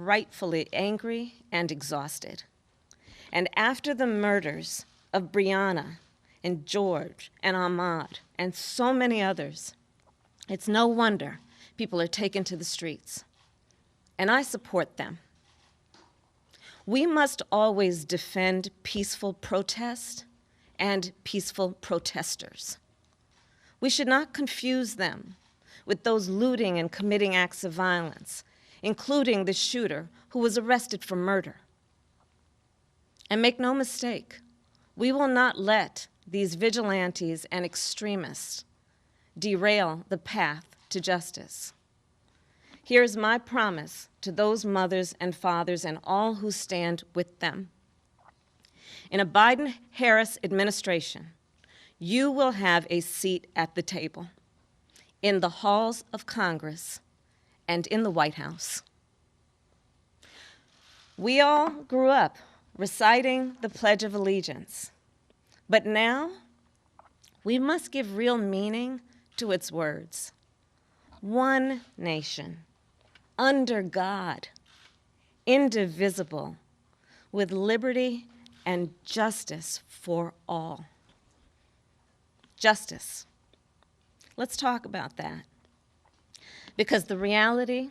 rightfully angry and exhausted. And after the murders of Breonna and George and Ahmaud and so many others, it's no wonder people are taken to the streets. And I support them. We must always defend peaceful protest and peaceful protesters. We should not confuse them with those looting and committing acts of violence, including the shooter who was arrested for murder. And make no mistake, we will not let these vigilantes and extremists derail the path to justice. Here's my promise to those mothers and fathers and all who stand with them. In a Biden-Harris administration, you will have a seat at the table, in the halls of Congress and in the White House. We all grew up reciting the Pledge of Allegiance, but now we must give real meaning to its words. One nation, under God, indivisible, with liberty and justice for all. Justice. Let's talk about that. Because the reality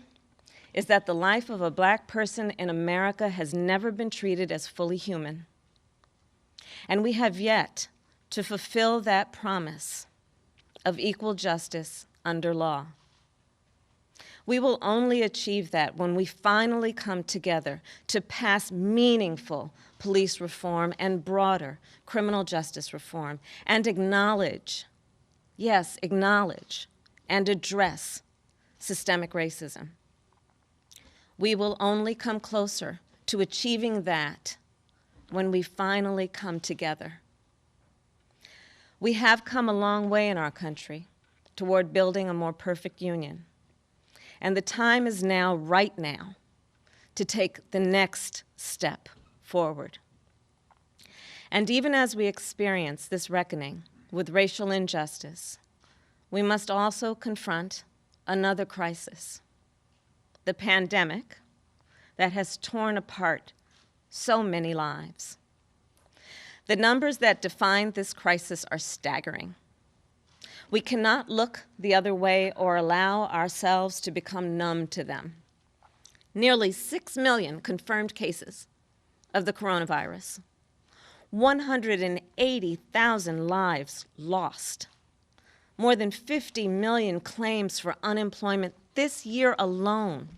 is that the life of a Black person in America has never been treated as fully human. And we have yet to fulfill that promise of equal justice under law. We will only achieve that when we finally come together to pass meaningful police reform and broader criminal justice reform and acknowledge, yes, acknowledge and address systemic racism. We will only come closer to achieving that when we finally come together. We have come a long way in our country toward building a more perfect union. And the time is now, right now, to take the next step forward. And even as we experience this reckoning with racial injustice, we must also confront another crisis, the pandemic that has torn apart so many lives. The numbers that define this crisis are staggering. We cannot look the other way or allow ourselves to become numb to them. Nearly 6 million confirmed cases of the coronavirus, 180,000 lives lost, more than 50 million claims for unemployment this year alone.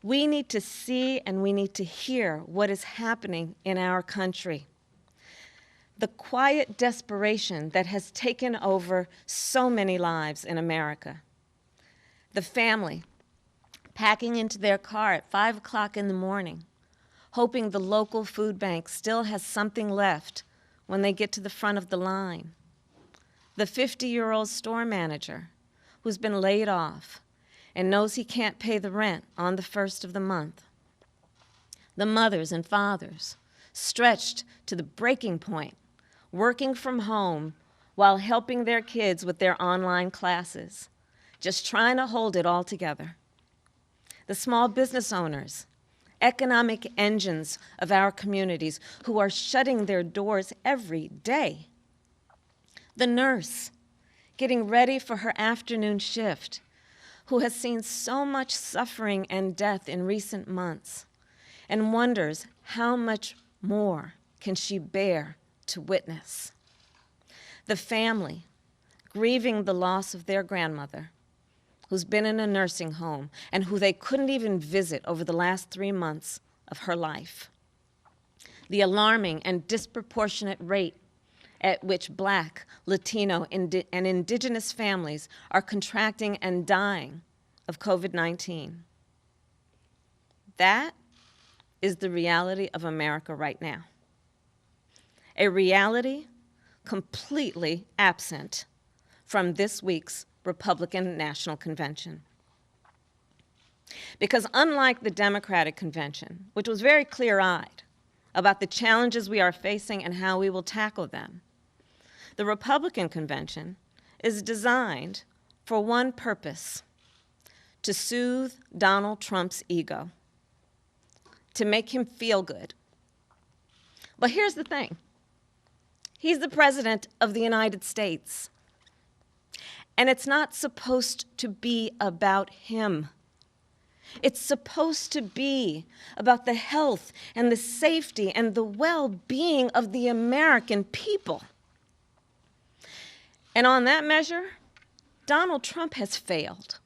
We need to see and we need to hear what is happening in our country. The quiet desperation that has taken over so many lives in America. The family packing into their car at 5 o'clock in the morning, hoping the local food bank still has something left when they get to the front of the line. The 50-year-old store manager who's been laid off and knows he can't pay the rent on the first of the month. The mothers and fathers stretched to the breaking point, working from home while helping their kids with their online classes, just trying to hold it all together. The small business owners, economic engines of our communities who are shutting their doors every day. The nurse getting ready for her afternoon shift, who has seen so much suffering and death in recent months and wonders how much more can she bear to witness. The family grieving the loss of their grandmother, who's been in a nursing home and who they couldn't even visit over the last 3 months of her life. The alarming and disproportionate rate at which Black, Latino, and Indigenous families are contracting and dying of COVID-19. That is the reality of America right now. A reality completely absent from this week's Republican National Convention. Because unlike the Democratic Convention, which was very clear-eyed about the challenges we are facing and how we will tackle them, the Republican Convention is designed for one purpose: to soothe Donald Trump's ego to make him feel good. But here's the thing. He's the President of the United States. And it's not supposed to be about him. It's supposed to be about the health and the safety and the well-being of the American people. And on that measure, Donald Trump has failed.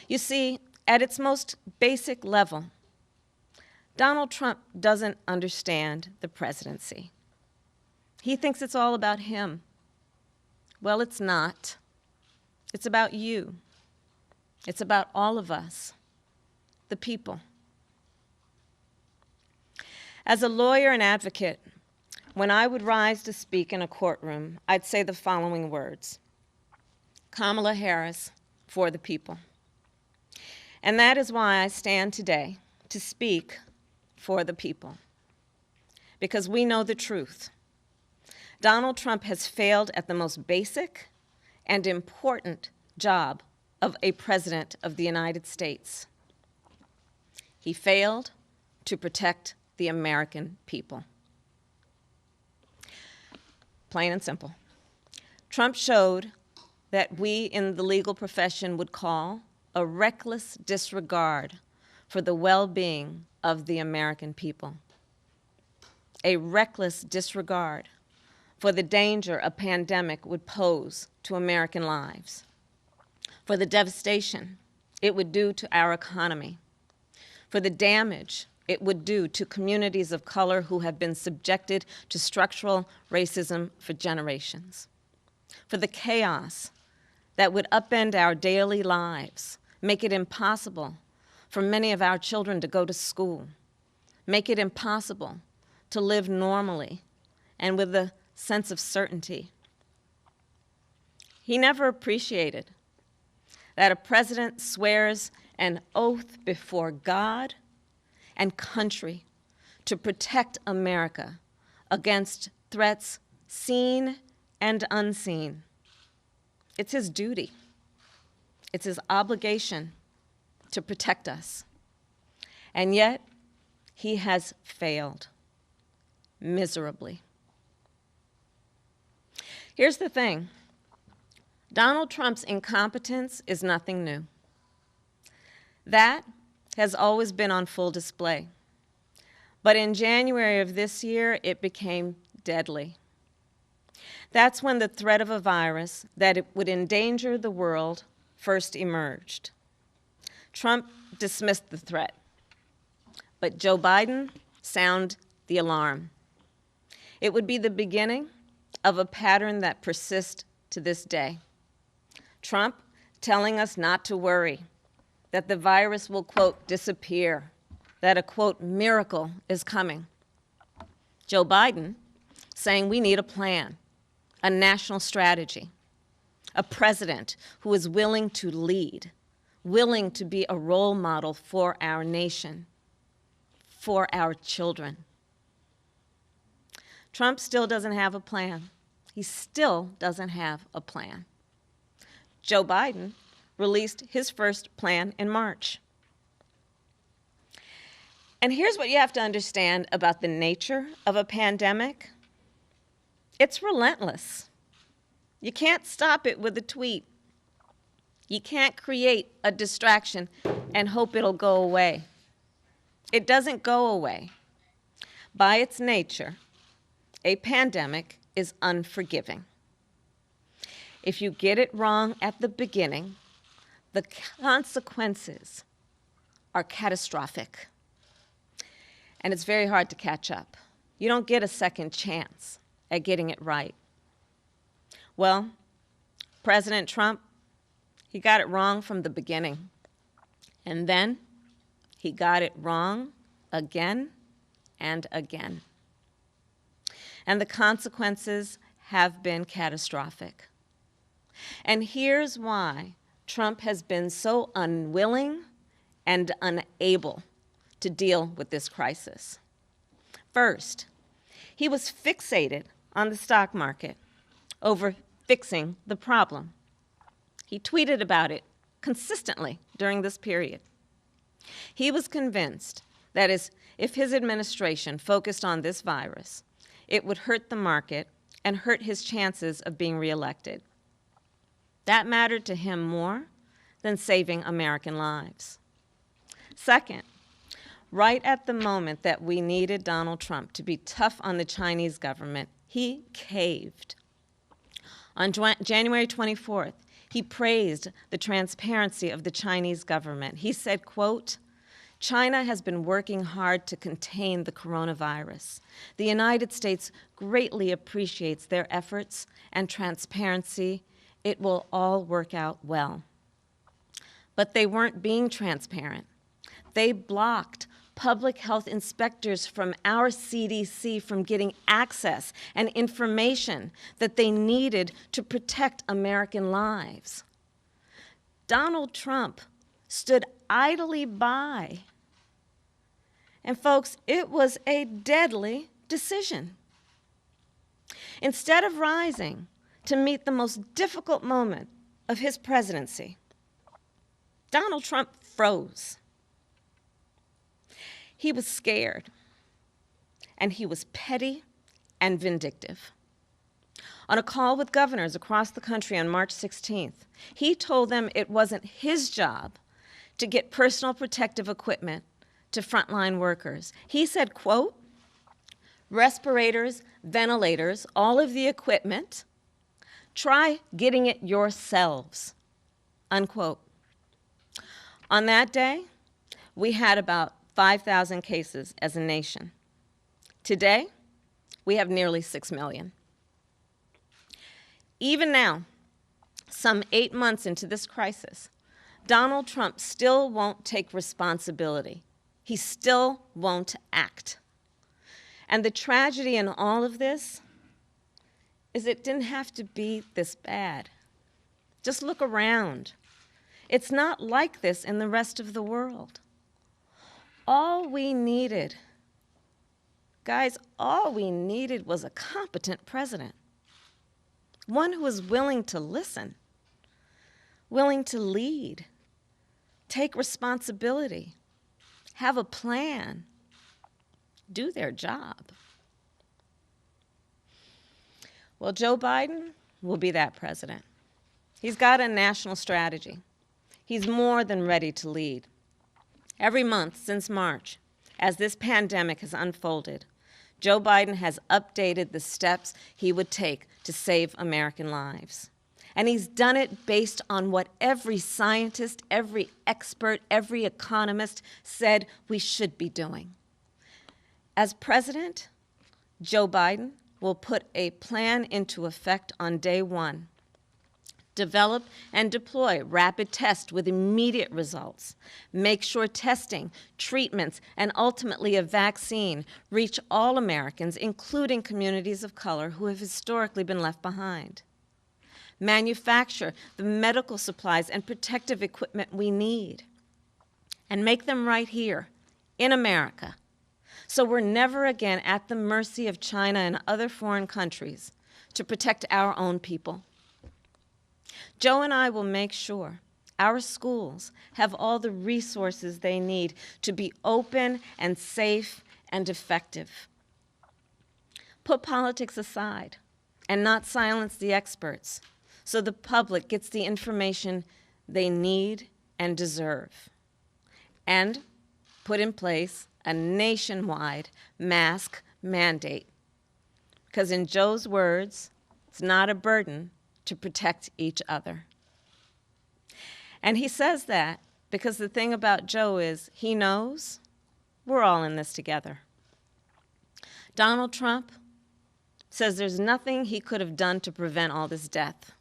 You see, at its most basic level, Donald Trump doesn't understand the presidency. He thinks it's all about him. Well, it's not. It's about you. It's about all of us, the people. As a lawyer and advocate, when I would rise to speak in a courtroom, I'd say the following words: Kamala Harris, for the people. And that is why I stand today to speak for the people, because we know the truth. Donald Trump has failed at the most basic and important job of a president of the United States. He failed to protect the American people. Plain and simple. Trump showed that we in the legal profession would call a reckless disregard for the well-being of the American people. A reckless disregard for the danger a pandemic would pose to American lives, for the devastation it would do to our economy, for the damage it would do to communities of color who have been subjected to structural racism for generations, for the chaos that would upend our daily lives, make it impossible for many of our children to go to school, make it impossible to live normally and with a sense of certainty. He never appreciated that a president swears an oath before God and country to protect America against threats seen and unseen. It's his duty. It's his obligation to protect us. And yet, he has failed miserably. Here's the thing. Donald Trump's incompetence is nothing new. That has always been on full display. But in January of this year, it became deadly. That's when the threat of a virus that it would endanger the world first emerged. Trump dismissed the threat, but Joe Biden sounded the alarm. It would be the beginning of a pattern that persists to this day. Trump telling us not to worry, that the virus will, quote, disappear, that a, quote, miracle is coming. Joe Biden saying we need a plan, a national strategy, a president who is willing to lead, willing to be a role model for our nation, for our children. Trump still doesn't have a plan. He still doesn't have a plan. Joe Biden released his first plan in March. And here's what you have to understand about the nature of a pandemic. It's relentless. You can't stop it with a tweet. You can't create a distraction and hope it'll go away. It doesn't go away. By its nature, a pandemic is unforgiving. If you get it wrong at the beginning, the consequences are catastrophic. And it's very hard to catch up. You don't get a second chance at getting it right. Well, President Trump, he got it wrong from the beginning. And then he got it wrong again and again. And the consequences have been catastrophic. And here's why Trump has been so unwilling and unable to deal with this crisis. First, he was fixated on the stock market over fixing the problem. He tweeted about it consistently during this period. He was convinced That is, if his administration focused on this virus, it would hurt the market and hurt his chances of being reelected. That mattered to him more than saving American lives. Second, right at the moment that we needed Donald Trump to be tough on the Chinese government, he caved. On January 24th, he praised the transparency of the Chinese government. He said, quote, "China has been working hard to contain the coronavirus. The United States greatly appreciates their efforts and transparency. It will all work out well." But they weren't being transparent. They blocked public health inspectors from our CDC from getting access and information that they needed to protect American lives. Donald Trump stood idly by. And folks, it was a deadly decision. Instead of rising to meet the most difficult moment of his presidency, Donald Trump froze. He was scared, and he was petty and vindictive. On a call with governors across the country on March 16th, he told them it wasn't his job to get personal protective equipment to frontline workers. He said, quote, "Respirators, ventilators, all of the equipment, try getting it yourselves," unquote. On that day, we had about 5,000 cases as a nation. Today, we have nearly 6 million. Even now, some 8 months into this crisis, Donald Trump still won't take responsibility. He still won't act. And the tragedy in all of this is it didn't have to be this bad. Just look around. It's not like this in the rest of the world. All we needed, guys, all we needed was a competent president. One who was willing to listen, willing to lead, take responsibility, have a plan, do their job. Well, Joe Biden will be that president. He's got a national strategy. He's more than ready to lead. Every month since March, as this pandemic has unfolded, Joe Biden has updated the steps he would take to save American lives. And he's done it based on what every scientist, every expert, every economist said we should be doing. As president, Joe Biden will put a plan into effect on day one. Develop and deploy rapid tests with immediate results. Make sure testing, treatments, and ultimately a vaccine reach all Americans, including communities of color who have historically been left behind. Manufacture the medical supplies and protective equipment we need. And make them right here in America, so we're never again at the mercy of China and other foreign countries to protect our own people. Joe and I will make sure our schools have all the resources they need to be open and safe and effective. Put politics aside and not silence the experts so the public gets the information they need and deserve. And put in place a nationwide mask mandate. Because in Joe's words, it's not a burden to protect each other. And he says that because the thing about Joe is he knows we're all in this together. Donald Trump says there's nothing he could have done to prevent all this death.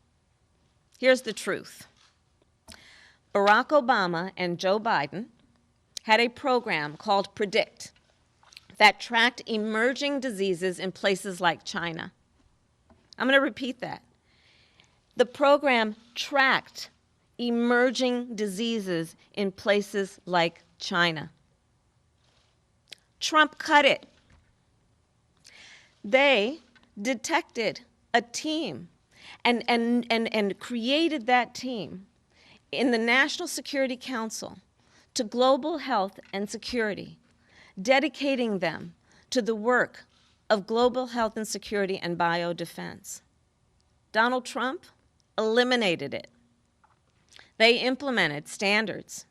Here's the truth. Barack Obama and Joe Biden had a program called PREDICT that tracked emerging diseases in places like China. I'm going to repeat that. The program tracked emerging diseases in places like China. Trump cut it. They detected a team and created that team in the National Security Council to global health and security dedicating them to the work of global health and security and biodefense. Donald Trump eliminated it. They implemented standards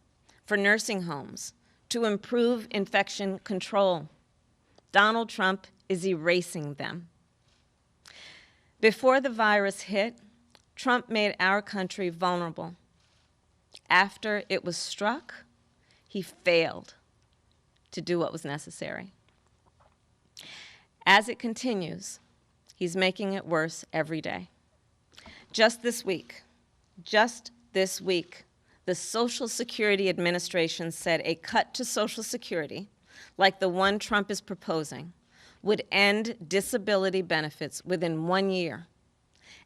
for nursing homes to improve infection control. Donald Trump is erasing them. Before the virus hit, Trump made our country vulnerable. After it was struck, he failed to do what was necessary. As it continues, he's making it worse every day. Just this week, the Social Security Administration said a cut to Social Security, like the one Trump is proposing, would end disability benefits within 1 year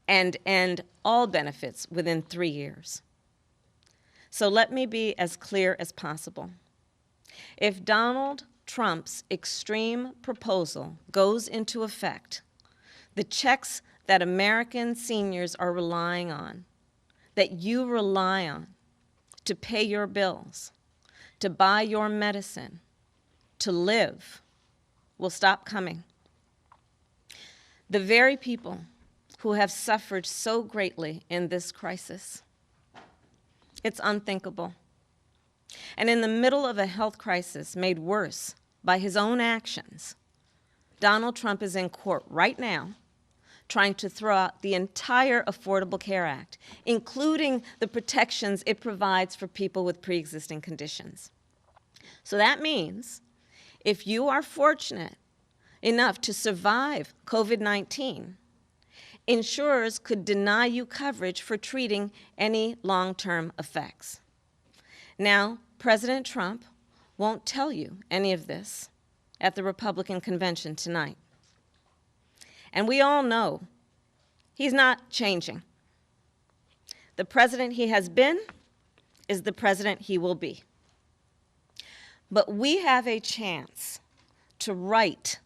and end all benefits within 3 years. So let me be as clear as possible. If Donald Trump's extreme proposal goes into effect, the checks that American seniors are relying on, that you rely on to pay your bills, to buy your medicine, to live, will stop coming. The very people who have suffered so greatly in this crisis. It's unthinkable. And in the middle of a health crisis made worse by his own actions, Donald Trump is in court right now trying to throw out the entire Affordable Care Act, including the protections it provides for people with pre-existing conditions. So that means if you are fortunate enough to survive COVID-19, insurers could deny you coverage for treating any long-term effects. Now, President Trump won't tell you any of this at the Republican convention tonight. And we all know he's not changing. The president he has been is the president he will be. But we have a chance to right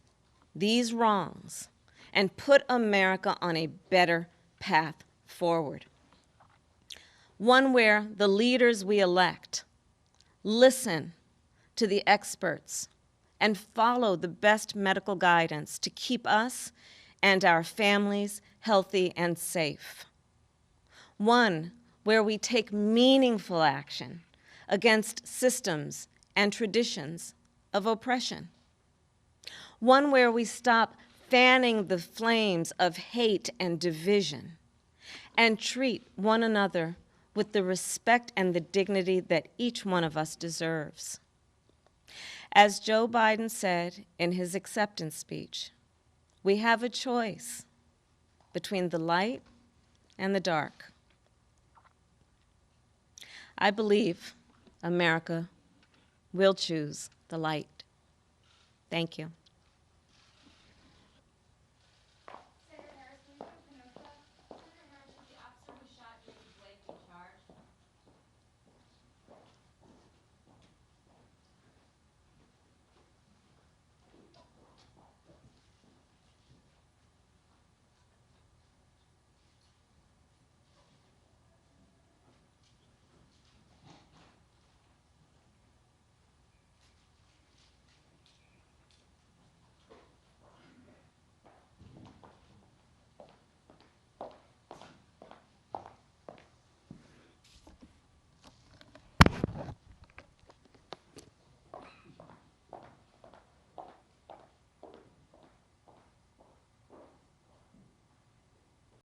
these wrongs and put America on a better path forward. One where the leaders we elect listen to the experts and follow the best medical guidance to keep us and our families healthy and safe. One where we take meaningful action against systems and traditions of oppression. One where we stop fanning the flames of hate and division and treat one another with the respect and the dignity that each one of us deserves. As Joe Biden said in his acceptance speech, we have a choice between the light and the dark. I believe America will choose the light. Thank you.